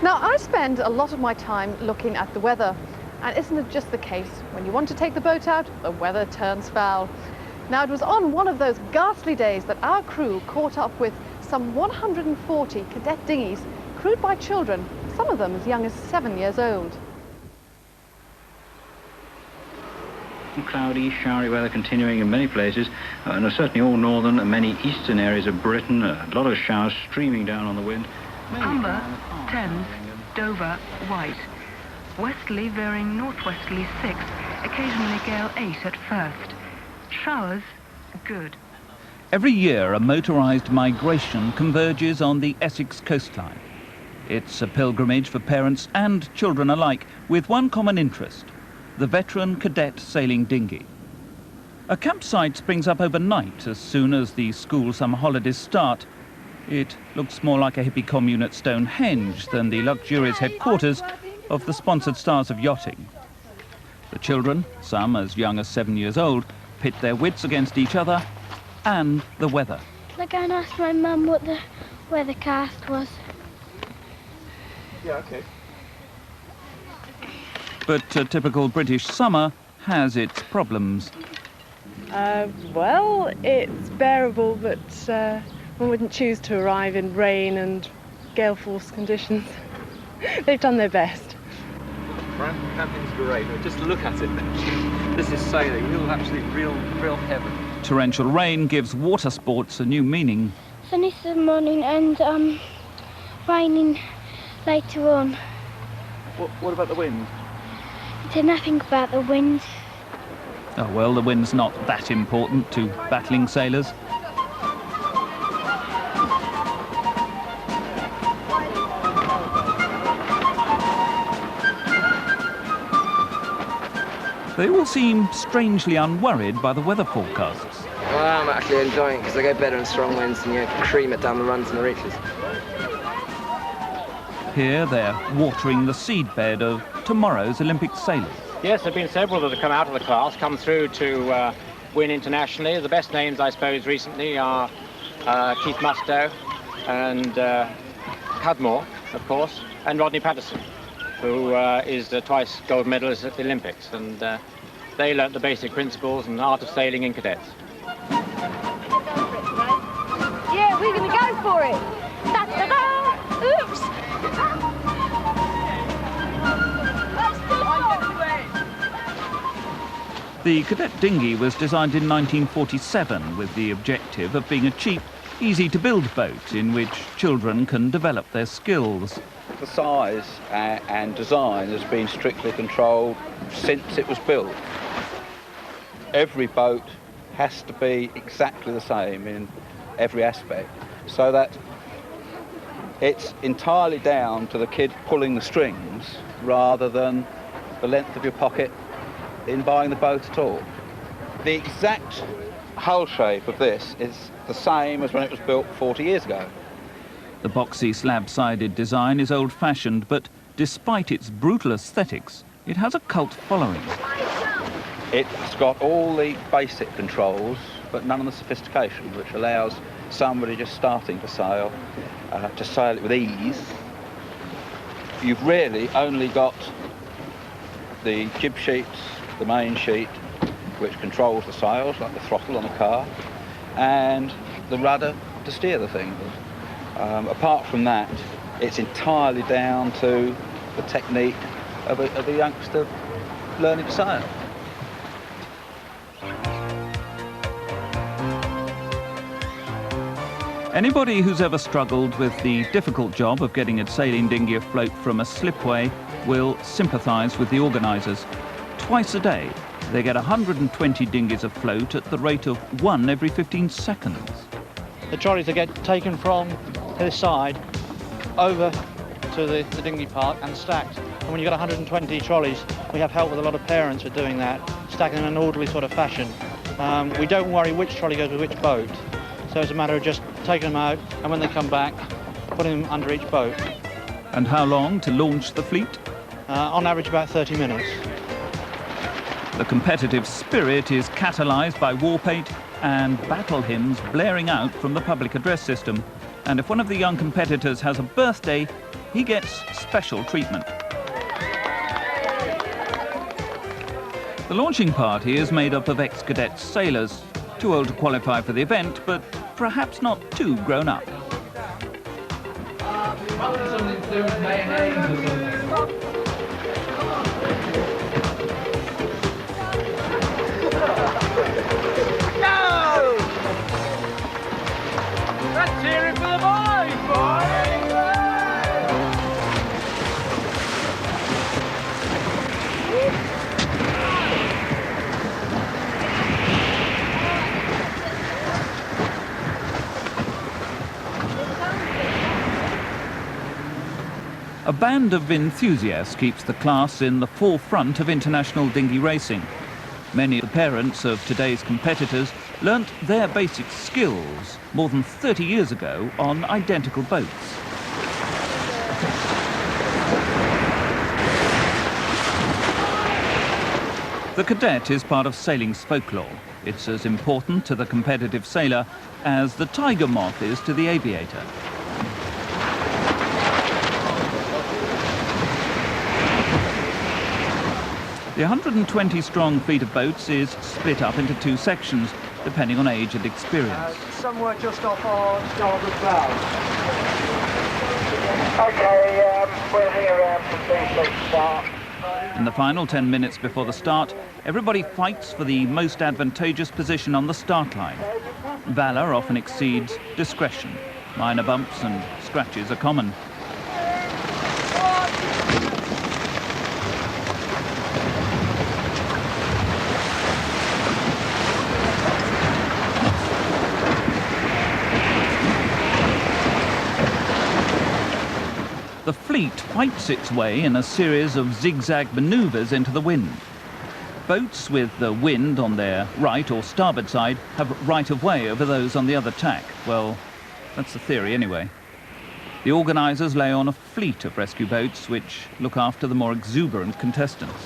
Now, I spend a lot of my time looking at the weather, and isn't it just the case when you want to take the boat out, the weather turns foul. Now, it was on one of those ghastly days that our crew caught up with some 140 cadet dinghies crewed by children, some of them as young as 7 years old. Cloudy, showery weather continuing in many places, and certainly all northern and many eastern areas of Britain. A lot of showers streaming down on the wind. Humber, Thames, Dover, white. Westerly veering northwesterly 6, occasionally gale 8 at first. Showers, good. Every year a motorised migration converges on the Essex coastline. It's a pilgrimage for parents and children alike, with one common interest: the veteran cadet sailing dinghy. A campsite springs up overnight as soon as the school summer holidays start. It looks more like a hippie commune at Stonehenge than the luxurious headquarters of the sponsored stars of yachting. The children, some as young as 7 years old, pit their wits against each other and the weather. Can I go and ask my mum what the weathercast was? Yeah, okay. But a typical British summer has its problems. Well, it's bearable, but one wouldn't choose to arrive in rain and gale force conditions. They've done their best. Camping's great. Just look at it. This is sailing. Real heaven. Torrential rain gives water sports a new meaning. Sunny this morning and raining later on. What about the wind? There's nothing about the wind. Oh well, the wind's not that important to battling sailors. They all seem strangely unworried by the weather forecasts. Well, I'm actually enjoying it because I get better in strong winds and you cream it down the runs and the reaches. Here they're watering the seedbed of tomorrow's Olympic sailors. Yes, there have been several that have come out of the class, come through to win internationally. The best names, I suppose, recently are Keith Mustoe and Cudmore, of course, and Rodney Patterson, who is twice gold medalist at the Olympics. And they learnt the basic principles and art of sailing in cadets. Yeah, we're going to go for it. Da-da-da! Oops! The cadet dinghy was designed in 1947 with the objective of being a cheap, easy-to-build boat in which children can develop their skills. The size and design has been strictly controlled since it was built. Every boat has to be exactly the same in every aspect, so that it's entirely down to the kid pulling the strings rather than the length of your pocket in buying the boat at all. The exact hull shape of this is the same as when it was built 40 years ago. The boxy slab-sided design is old-fashioned, but despite its brutal aesthetics, it has a cult following. It's got all the basic controls, but none of the sophistication, which allows somebody just starting to sail it with ease. You've really only got the jib sheets, the main sheet, which controls the sails, like the throttle on a car, and the rudder to steer the thing. Apart from that, it's entirely down to the technique of a youngster learning to sail. Anybody who's ever struggled with the difficult job of getting a sailing dinghy afloat from a slipway will sympathise with the organisers. Twice a day, they get 120 dinghies afloat at the rate of 1 every 15 seconds. The trolleys that get taken from this side over to the dinghy park and stacked. And when you've got 120 trolleys, we have help with a lot of parents with doing that, stacking in an orderly sort of fashion. We don't worry which trolley goes with which boat. So it's a matter of just taking them out, and when they come back, putting them under each boat. And how long to launch the fleet? On average, about 30 minutes. The competitive spirit is catalysed by war paint and battle hymns blaring out from the public address system. And if one of the young competitors has a birthday, he gets special treatment. The launching party is made up of ex-cadet sailors, too old to qualify for the event, but perhaps not too grown up. Let's hear it for the boys, boys! A band of enthusiasts keeps the class in the forefront of international dinghy racing. Many of the parents of today's competitors learnt their basic skills more than 30 years ago on identical boats. The cadet is part of sailing's folklore. It's as important to the competitive sailor as the tiger moth is to the aviator. The 120-strong fleet of boats is split up into two sections, depending on age and experience. Somewhere just off our starboard bow. Okay, we're here from the start. In the final 10 minutes before the start, everybody fights for the most advantageous position on the start line. Valour often exceeds discretion. Minor bumps and scratches are common. The fleet fights its way in a series of zigzag manoeuvres into the wind. Boats with the wind on their right or starboard side have right-of-way over those on the other tack. Well, that's the theory anyway. The organisers lay on a fleet of rescue boats which look after the more exuberant contestants.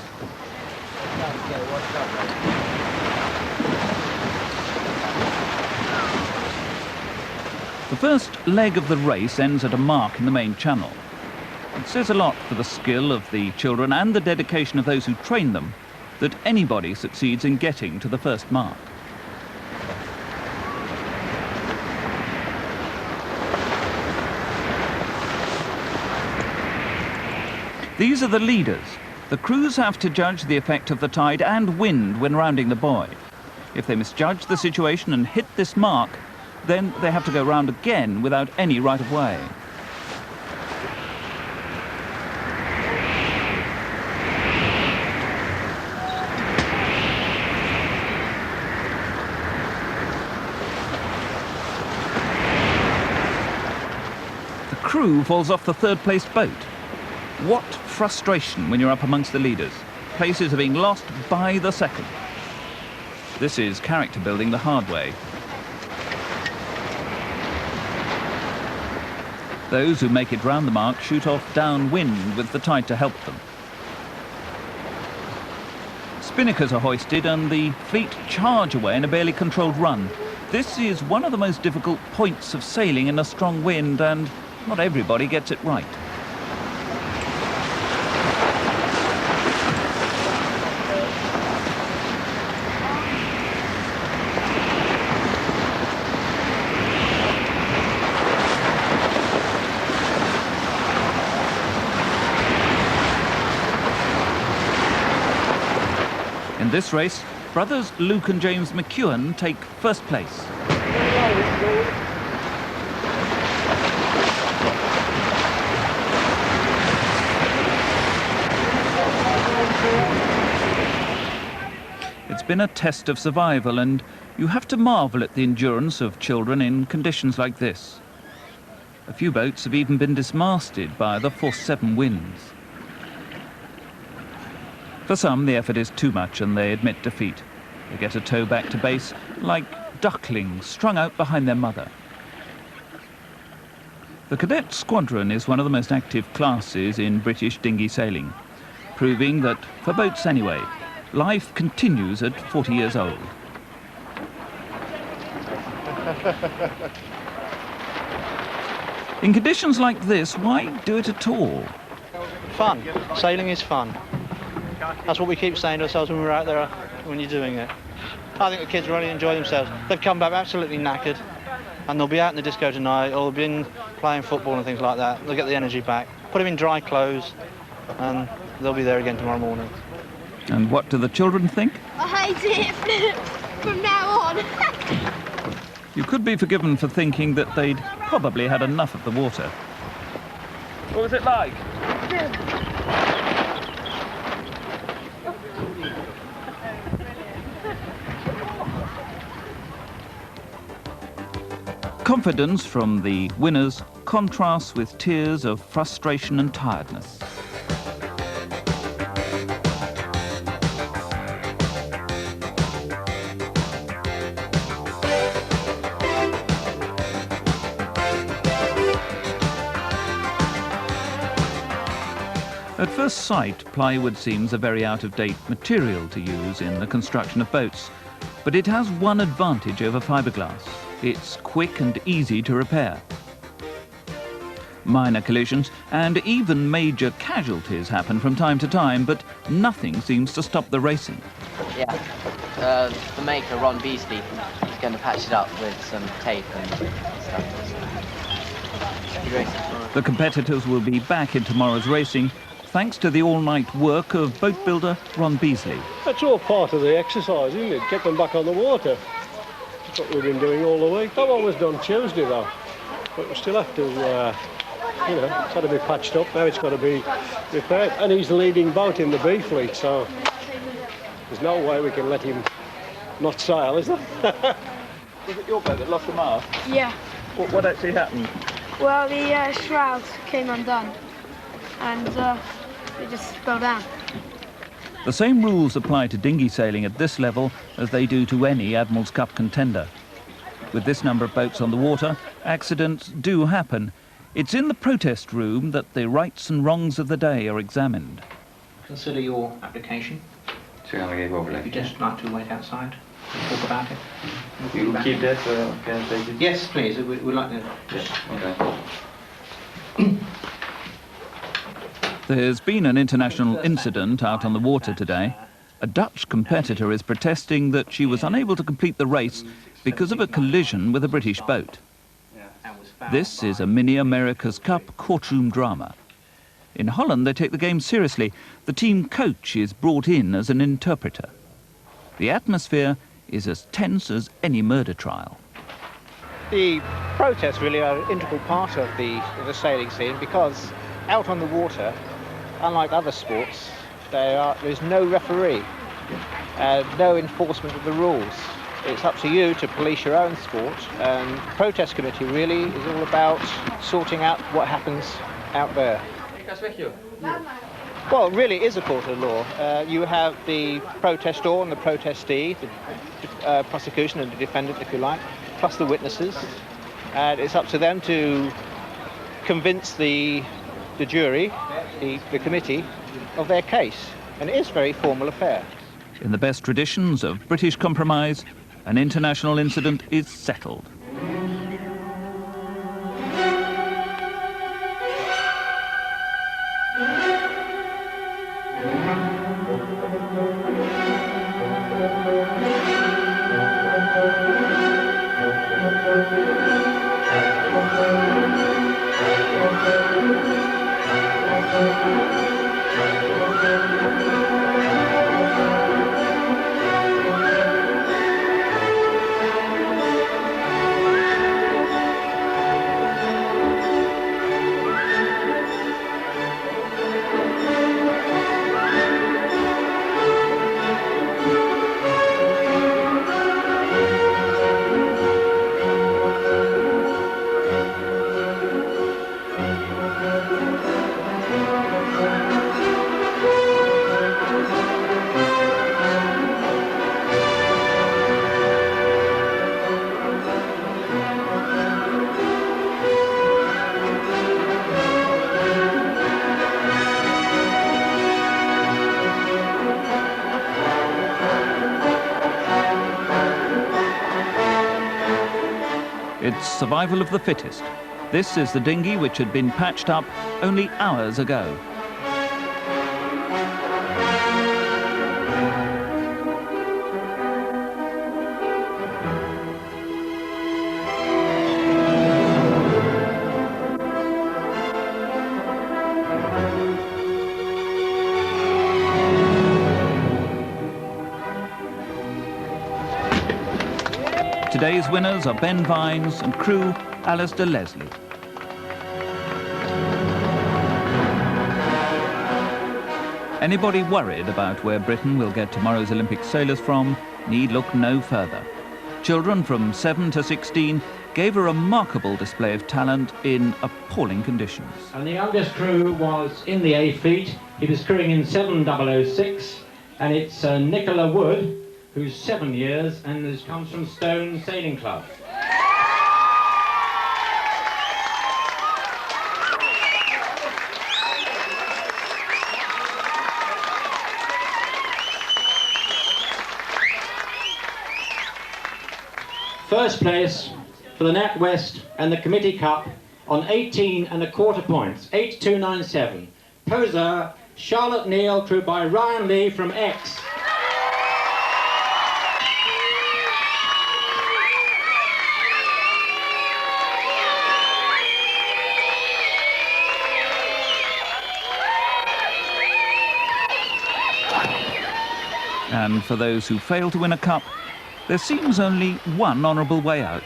The first leg of the race ends at a mark in the main channel. It says a lot for the skill of the children and the dedication of those who train them that anybody succeeds in getting to the first mark. These are the leaders. The crews have to judge the effect of the tide and wind when rounding the buoy. If they misjudge the situation and hit this mark, then they have to go round again without any right-of-way. The crew falls off the third-placed boat. What frustration when you're up amongst the leaders. Places are being lost by the second. This is character building the hard way. Those who make it round the mark shoot off downwind with the tide to help them. Spinnakers are hoisted and the fleet charge away in a barely controlled run. This is one of the most difficult points of sailing in a strong wind, and not everybody gets it right. In this race, brothers Luke and James McEwen take first place. It's been a test of survival, and you have to marvel at the endurance of children in conditions like this. A few boats have even been dismasted by the force 7 winds. For some, the effort is too much and they admit defeat. They get a tow back to base like ducklings strung out behind their mother. The cadet squadron is one of the most active classes in British dinghy sailing, proving that, for boats anyway, life continues at 40 years old. In conditions like this, why do it at all? Fun. Sailing is fun. That's what we keep saying to ourselves when we're out there, when you're doing it. I think the kids really enjoy themselves. They've come back absolutely knackered, and they'll be out in the disco tonight, or they'll be in playing football and things like that. They'll get the energy back. Put them in dry clothes, and they'll be there again tomorrow morning. And what do the children think? I hate it from now on. You could be forgiven for thinking that they'd probably had enough of the water. What was it like? Confidence from the winners contrasts with tears of frustration and tiredness. At first sight, plywood seems a very out-of-date material to use in the construction of boats, but it has one advantage over fiberglass. It's quick and easy to repair. Minor collisions and even major casualties happen from time to time, but nothing seems to stop the racing. Yeah, the maker, Ron Beasley, is going to patch it up with some tape and stuff. The competitors will be back in tomorrow's racing, thanks to the all-night work of boat builder Ron Beasley. That's all part of the exercise, isn't it? Get them back on the water. That's what we've been doing all the week. I've always done Tuesday, though. But we still have to, you know, it's got to be patched up. Now it's got to be repaired. And he's the leading boat in the B fleet, so there's no way we can let him not sail, is there? Was it your boat that lost the mast? Yeah. What actually happened? Well, the shrouds came undone, and it just fell down. The same rules apply to dinghy sailing at this level as they do to any Admiral's Cup contender. With this number of boats on the water, accidents do happen. It's in the protest room that the rights and wrongs of the day are examined. Consider your application. If you just like to wait outside and talk about it. You will keep that for Yes, please. We'd like to just... Okay. There's been an international incident out on the water today. A Dutch competitor is protesting that she was unable to complete the race because of a collision with a British boat. This is a mini America's Cup courtroom drama. In Holland, they take the game seriously. The team coach is brought in as an interpreter. The atmosphere is as tense as any murder trial. The protests really are an integral part of the sailing scene, because out on the water, unlike other sports, there's no referee, no enforcement of the rules. It's up to you to police your own sport, and the protest committee really is all about sorting out what happens out there. Well, it really is a court of law. You have the protestor and the protestee, the prosecution and the defendant, if you like, plus the witnesses, and it's up to them to convince the jury, the committee, of their case. And it is a very formal affair. In the best traditions of British compromise, an international incident is settled. It's survival of the fittest. This is the dinghy which had been patched up only hours ago. Today's winners are Ben Vines and crew Alistair Leslie. Anybody worried about where Britain will get tomorrow's Olympic sailors from need look no further. Children from 7 to 16 gave a remarkable display of talent in appalling conditions. And the youngest crew was in the A fleet. He was crewing in 7006, and it's Nicola Wood, who's 7 years and comes from Stone Sailing Club. First place for the Nat West and the Committee Cup on 18 1/4 points, 8297. Poser, Charlotte Neal, crewed by Ryan Lee from X. And for those who fail to win a cup, there seems only one honourable way out.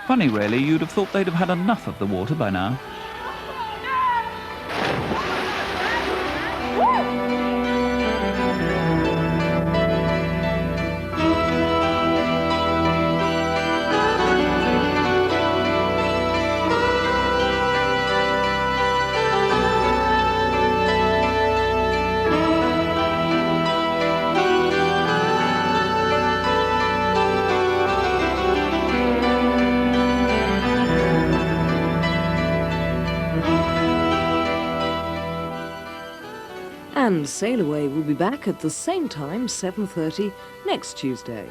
Funny really, you'd have thought they'd have had enough of the water by now. And Sail Away will be back at the same time, 7:30, next Tuesday.